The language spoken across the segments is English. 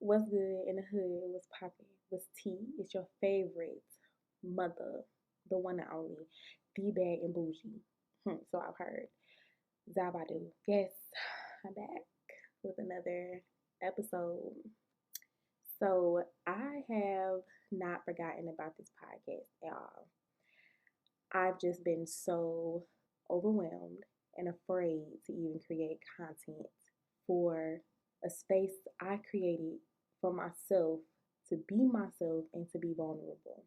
What's good in the hood? What's poppin'? What's tea? It's your favorite mother, the one and only, the bad and bougie. So I've heard. Zabadu. Yes, I'm back with another episode. So I have not forgotten about this podcast at all. I've just been so overwhelmed and afraid to even create content for a space I created for myself to be myself and to be vulnerable.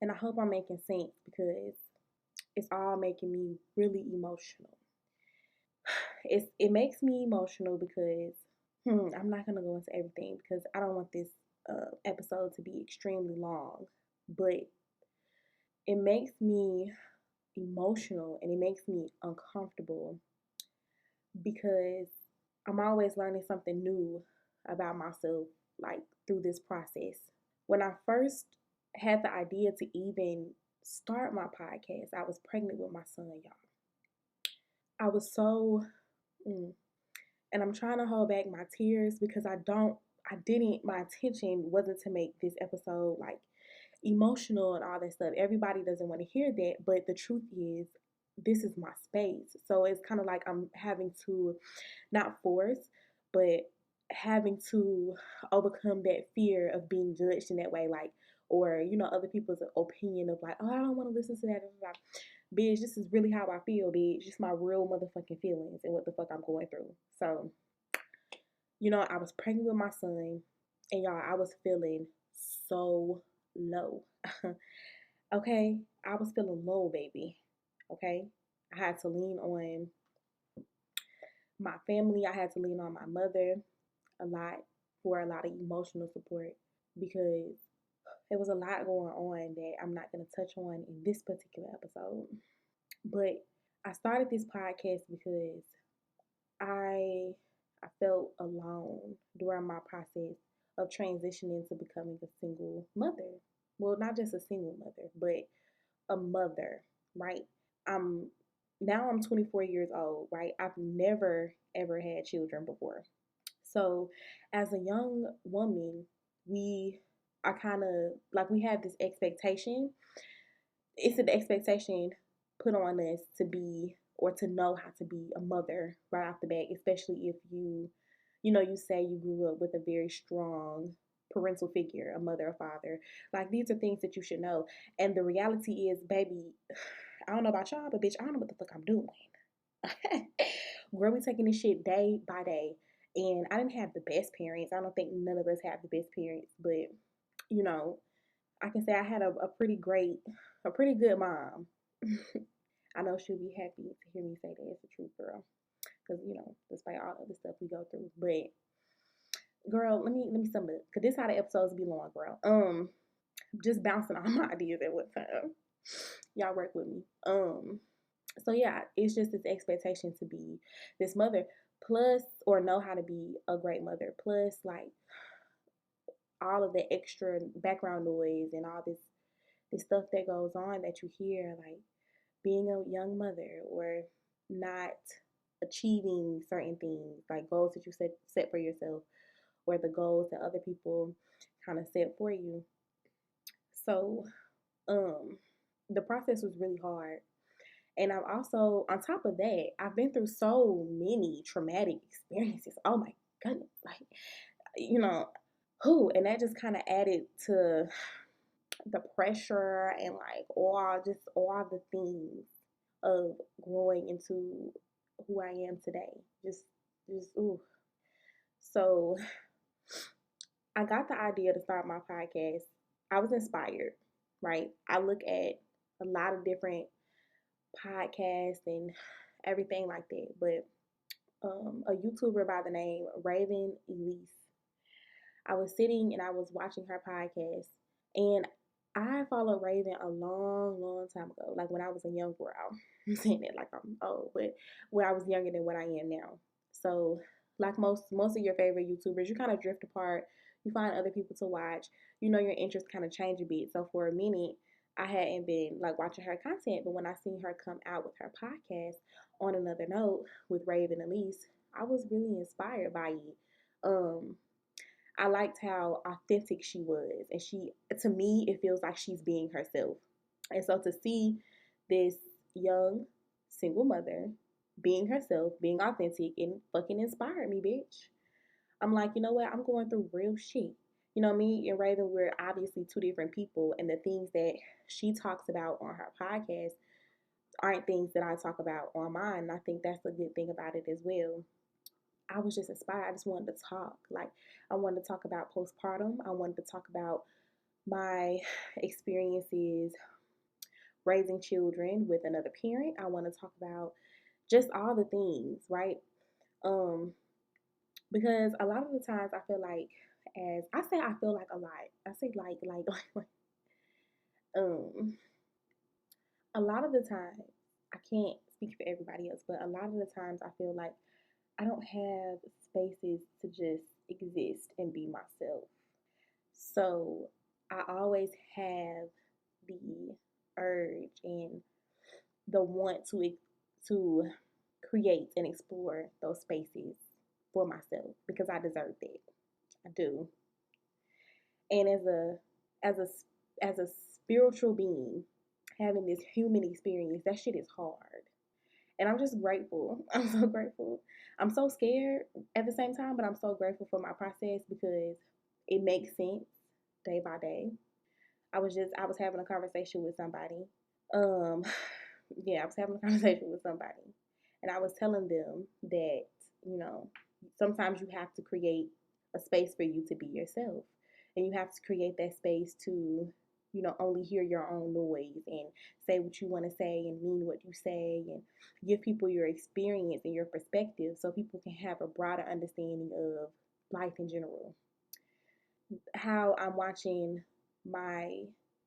And I hope I'm making sense because it's all making me really emotional. It makes me emotional because I'm not gonna go into everything because I don't want this episode to be extremely long, but it makes me emotional and it makes me uncomfortable because I'm always learning something new about myself, like through this process. When I first had the idea to even start my podcast, I was pregnant with my son, y'all. I was so, mm, and I'm trying to hold back my tears because my intention wasn't to make this episode like emotional and all that stuff. Everybody doesn't want to hear that, but the truth is, this is my space. So it's kind of like I'm having to not force, but having to overcome that fear of being judged in that way, like, or other people's opinion of like, oh, I don't want to listen to that. Bitch, this is really how I feel, bitch. Just my real motherfucking feelings and what the fuck I'm going through. So, I was pregnant with my son, and y'all, I was feeling so low. Okay, I was feeling low, baby. Okay, I had to lean on my family. I had to lean on my mother a lot for a lot of emotional support because there was a lot going on that I'm not going to touch on in this particular episode. But I started this podcast because I I felt alone during my process of transitioning to becoming a single mother. Well, not just a single mother, but a mother, right? I'm I'm 24 years old, right? I've never ever had children before. So, as a young woman, we are kind of like we have this expectation. It's an expectation put on us to be or to know how to be a mother right off the bat, especially if you say you grew up with a very strong parental figure, a mother or father. Like these are things that you should know. And the reality is, baby, I don't know about y'all, but bitch, I don't know what the fuck I'm doing. Girl, we taking this shit day by day. And I didn't have the best parents. I don't think none of us have the best parents, but you know, I can say I had a pretty good mom. I know she'll be happy to hear me say that. It's the truth, girl. Because despite all the other stuff we go through, but girl, let me sum it up. Cause this how the episodes be long, girl. Just bouncing all my ideas at one time. Y'all work with me. So yeah, it's just this expectation to be this mother, plus or know how to be a great mother, plus like all of the extra background noise and all this stuff that goes on that you hear, like being a young mother or not achieving certain things, like goals that you set for yourself or the goals that other people kind of set for you. So, um, the process was really hard. And I'm also, on top of that, I've been through so many traumatic experiences. Oh my goodness. Like, you know, and that just kind of added to the pressure and like all the things of growing into who I am today. Just ooh. So I got the idea to start my podcast. I was inspired, right? I look at a lot of different podcasts and everything like that, but a YouTuber by the name Raven Elise. I was sitting and I was watching her podcast, and I followed Raven a long, long time ago, like when I was a young girl. I'm saying that like I'm old, but when I was younger than what I am now. So, like most of your favorite YouTubers, you kind of drift apart. You find other people to watch. Your interests kind of change a bit. So for a minute, I hadn't been like watching her content, but when I seen her come out with her podcast, on another note with Raven Elise, I was really inspired by it. Um, I liked how authentic she was. And to me, it feels like she's being herself. And so to see this young single mother being herself, being authentic, and fucking inspired me, bitch. I'm like, you know what? I'm going through real shit. You know, me and Raven, we're obviously two different people, and the things that she talks about on her podcast aren't things that I talk about on mine. And I think that's a good thing about it as well. I was just inspired. I just wanted to talk. Like, I wanted to talk about postpartum. I wanted to talk about my experiences raising children with another parent. I want to talk about just all the things, right? Um, because a lot of the times I feel like, as I say, I feel like a lot. I say um, a lot of the time, I can't speak for everybody else, but a lot of the times I feel like I don't have spaces to just exist and be myself. So I always have the urge and the want to create and explore those spaces for myself because I deserve it. I do. And as a spiritual being, having this human experience, that shit is hard. And I'm just grateful. I'm so grateful. I'm so scared at the same time, but I'm so grateful for my process because it makes sense day by day. I was having a conversation with somebody. Um yeah, I was having a conversation with somebody and I was telling them that, you know, sometimes you have to create a space for you to be yourself. And you have to create that space to, only hear your own noise and say what you want to say and mean what you say and give people your experience and your perspective so people can have a broader understanding of life in general. How I'm watching my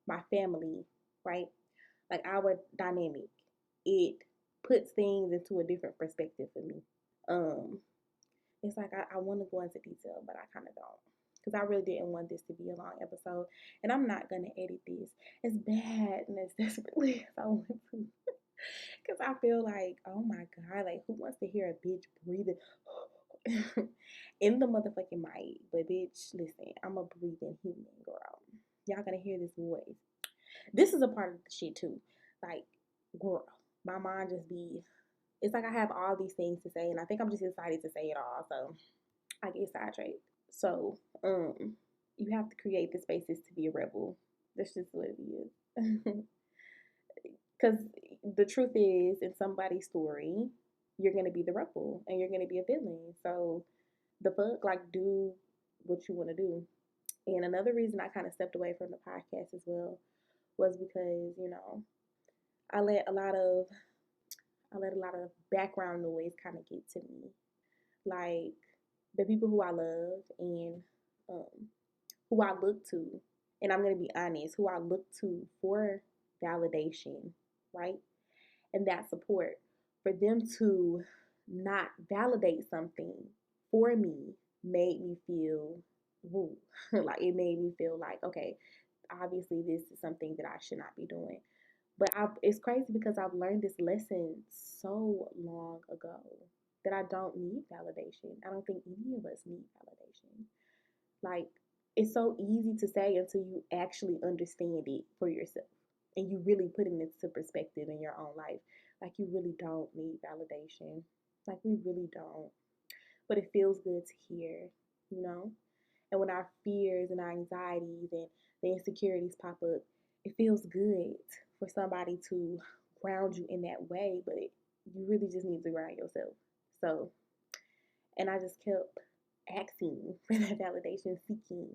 my family, right? Like our dynamic, it puts things into a different perspective for me. Um, it's like I want to go into detail, but I kind of don't. Because I really didn't want this to be a long episode. And I'm not going to edit this as bad and as desperately as I want to. Because I feel like, oh my God, like who wants to hear a bitch breathing in the motherfucking mic? But bitch, listen, I'm a breathing human, girl. Y'all gonna hear this voice. This is a part of the shit too. Like, girl, my mind just be, it's like I have all these things to say, and I think I'm just excited to say it all. So I get sidetracked. So, you have to create the spaces to be a rebel. That's just what it is. Because the truth is, in somebody's story, you're gonna be the rebel and you're gonna be a villain. So the fuck, like, do what you want to do. And another reason I kind of stepped away from the podcast as well was because I let a lot of I let a lot of background noise kind of get to me, like the people who I love and um, who I look to. And I'm gonna be honest, who I look to for validation, right? And that support, for them to not validate something for me made me feel woo. Like it made me feel like, okay, obviously this is something that I should not be doing. But it's crazy because I've learned this lesson so long ago that I don't need validation. I don't think any of us need validation. Like, it's so easy to say until you actually understand it for yourself and you really put it into perspective in your own life. Like, you really don't need validation. Like, we really don't. But it feels good to hear, you know? And when our fears and our anxieties and the insecurities pop up, it feels good for somebody to ground you in that way, but you really just need to ground yourself. So, and I just kept asking for that validation, seeking,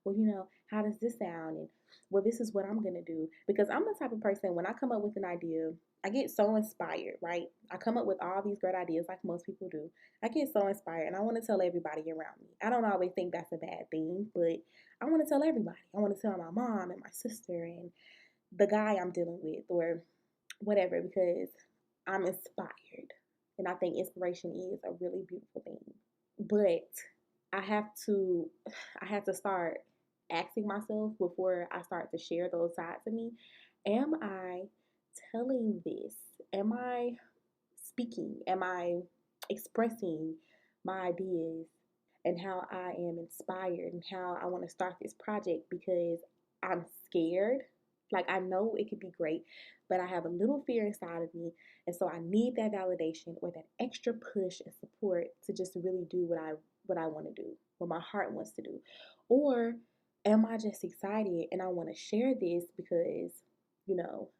well, how does this sound? And, well, this is what I'm going to do. Because I'm the type of person, when I come up with an idea, I get so inspired, right? I come up with all these great ideas like most people do. I get so inspired and I want to tell everybody around me. I don't always think that's a bad thing, but I want to tell everybody. I want to tell my mom and my sister and the guy I'm dealing with or whatever because I'm inspired. And I think inspiration is a really beautiful thing. But I have to I have to start asking myself before I start to share those sides of me, am I telling this? Am I speaking? Am I expressing my ideas and how I am inspired and how I want to start this project because I'm scared. Like I know it could be great, but I have a little fear inside of me, and so I need that validation or that extra push and support to just really do what I want to do, what my heart wants to do. Or am I just excited and I want to share this because, you know,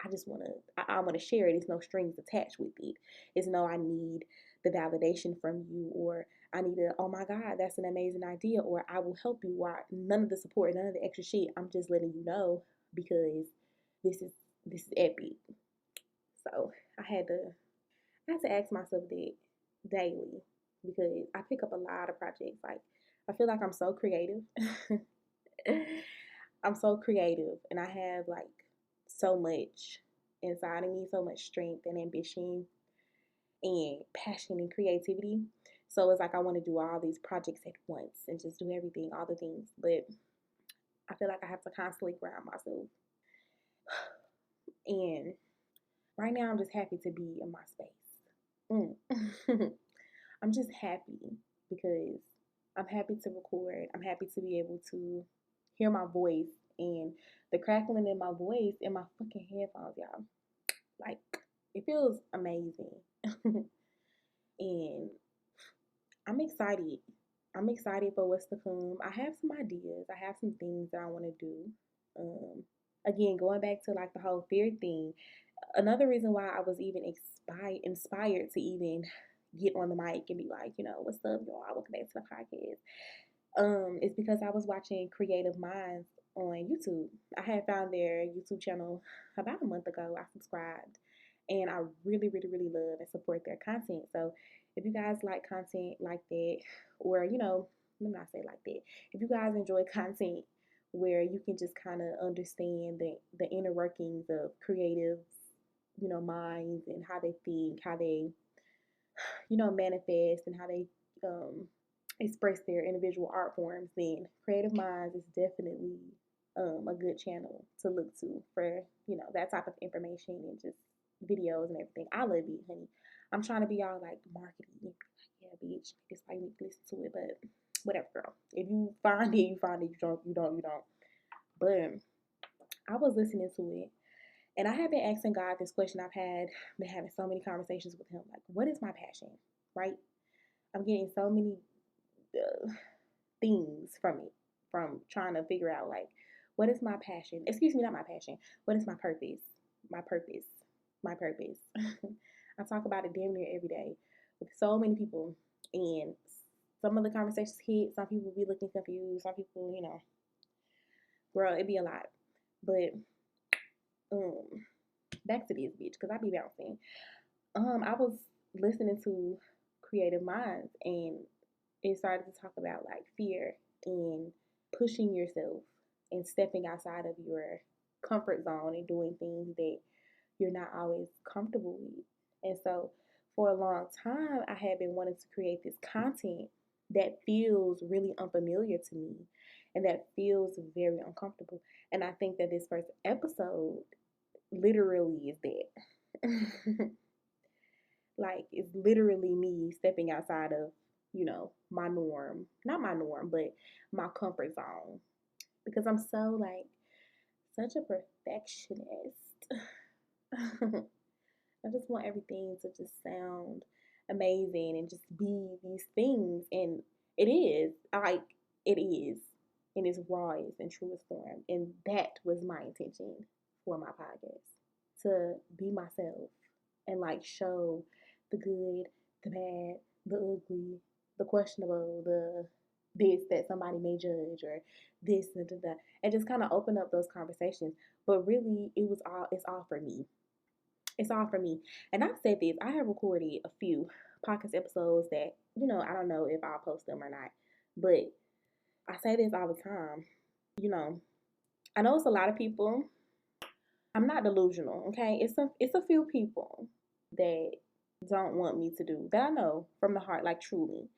I just want to I want to share it. There's no strings attached with it. It's no I need the validation from you, or I need to, oh my God, that's an amazing idea, or I will help you, or none of the support, none of the extra shit. I'm just letting you know because this is this is epic. So I had to ask myself that daily because I pick up a lot of projects. Like I feel like I'm so creative. I'm so creative and I have like so much inside of me, so much strength and ambition and passion and creativity. So it's like I want to do all these projects at once and just do everything, all the things. But I feel like I have to constantly ground myself. And right now, I'm just happy to be in my space. I'm just happy because I'm happy to record. I'm happy to be able to hear my voice and the crackling in my voice in my fucking headphones, y'all. Like, it feels amazing. And I'm excited. I'm excited for what's to come. I have some ideas. I have some things that I want to do. Um, Again, going back to like the whole fear thing, another reason why I was even inspired to even get on the mic and be like, what's up, y'all? Welcome back to the podcast. Is because I was watching Creative Minds on YouTube. I had found their YouTube channel about a month ago. I subscribed, and I really, really, really love and support their content. So, if you guys like content like that, or let me not say like that. If you guys enjoy content where you can just kind of understand the inner workings of creatives, minds and how they think, how they, manifest and how they express their individual art forms, then Creative Minds is definitely a good channel to look to for, that type of information and just videos and everything. I love it, honey. I'm trying to be all like marketing. Yeah, bitch. That's why you need to listen to it, but whatever, girl. If you find it, you find it. You don't, you don't, you don't. But I was listening to it and I have been asking God this question. Been having so many conversations with him. Like, what is my passion? Right? I'm getting so many things from it, from trying to figure out like, what is my passion? Excuse me, not my passion. What is my purpose? My purpose. My purpose. I talk about it damn near every day with so many people, and some of the conversations hit. Some people be looking confused. Some people, girl, it be a lot. But um, back to this bitch, cause I be bouncing. I was listening to Creative Minds, and it started to talk about like fear and pushing yourself and stepping outside of your comfort zone and doing things that you're not always comfortable with. And so for a long time, I had been wanting to create this content that feels really unfamiliar to me and that feels very uncomfortable. And I think that this first episode literally is that. Like, it's literally me stepping outside of, my norm. Not my norm, but my comfort zone. Because I'm so, like, such a perfectionist. I just want everything to just sound amazing and just be these things. And it is. Like, it is in its rawest and truest form. And that was my intention for my podcast. To be myself and like show the good, the bad, the ugly, the questionable, the this that somebody may judge or this and that, and just kind of open up those conversations. But really, it's all for me. It's all for me. And I've said this. I have recorded a few podcast episodes that I don't know if I'll post them or not, but I say this all the time. You know, I know it's a lot of people. I'm not delusional, okay? It's a few people that don't want me to do that. I know from the heart, like truly,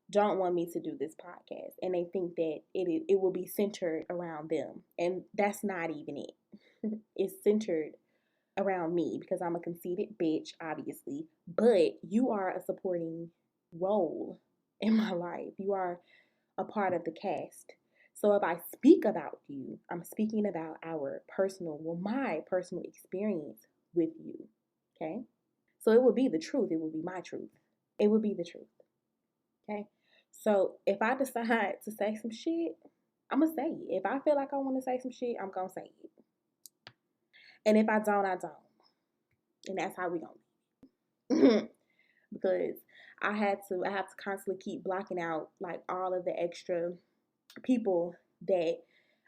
don't want me to do this podcast, and they think that it will be centered around them, and that's not even it. It's centered around me because I'm a conceited bitch, obviously, but you are a supporting role in my life. You are a part of the cast. So if I speak about you, I'm speaking about my personal experience with you. Okay? So it would be the truth. It would be my truth. It would be the truth. Okay? So if I decide to say some shit, I'm going to say it. If I feel like I want to say some shit, I'm going to say it. And if I don't, I don't. And that's how we going because I have to constantly keep blocking out like all of the extra people that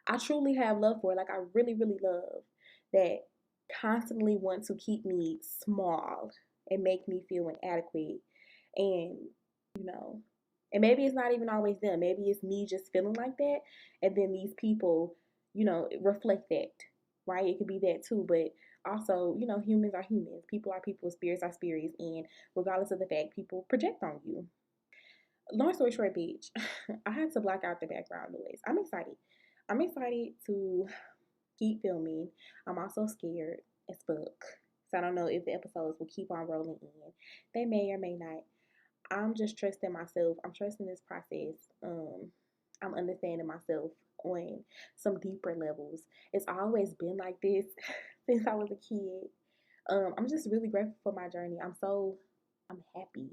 I truly have love for, like I really, really love, that constantly want to keep me small and make me feel inadequate. And, you know, and maybe it's not even always them. Maybe it's me just feeling like that. And then these people, reflect that, right? It could be that too. But also, humans are humans. People are people. Spirits are spirits. And regardless of the fact, people project on you. Long story short, bitch, I had to block out the background noise. I'm excited. I'm excited to keep filming. I'm also scared as fuck. So I don't know if the episodes will keep on rolling in. They may or may not. I'm just trusting myself. I'm trusting this process. I'm understanding myself on some deeper levels. It's always been like this since I was a kid. I'm just really grateful for my journey. I'm happy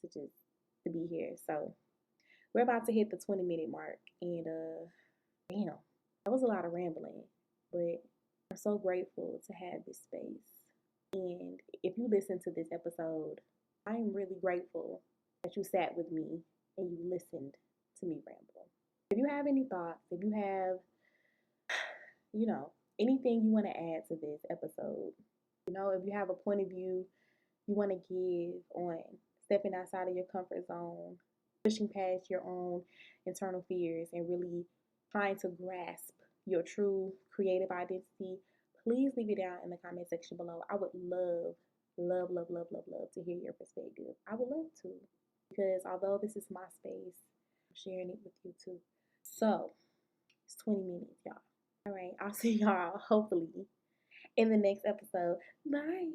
to be here. So we're about to hit the 20-minute mark, and damn, that was a lot of rambling, but I'm so grateful to have this space. And if you listen to this episode, I am really grateful that you sat with me and you listened to me ramble. If you have any thoughts, if you have, you know, anything you want to add to this episode, if you have a point of view you want to give on stepping outside of your comfort zone, pushing past your own internal fears, and really trying to grasp your true creative identity, please leave it down in the comment section below. I would love, love, love, love, love, love to hear your perspective. I would love to, because although this is my space, I'm sharing it with you too. So, it's 20 minutes, y'all. All right, I'll see y'all hopefully in the next episode. Bye.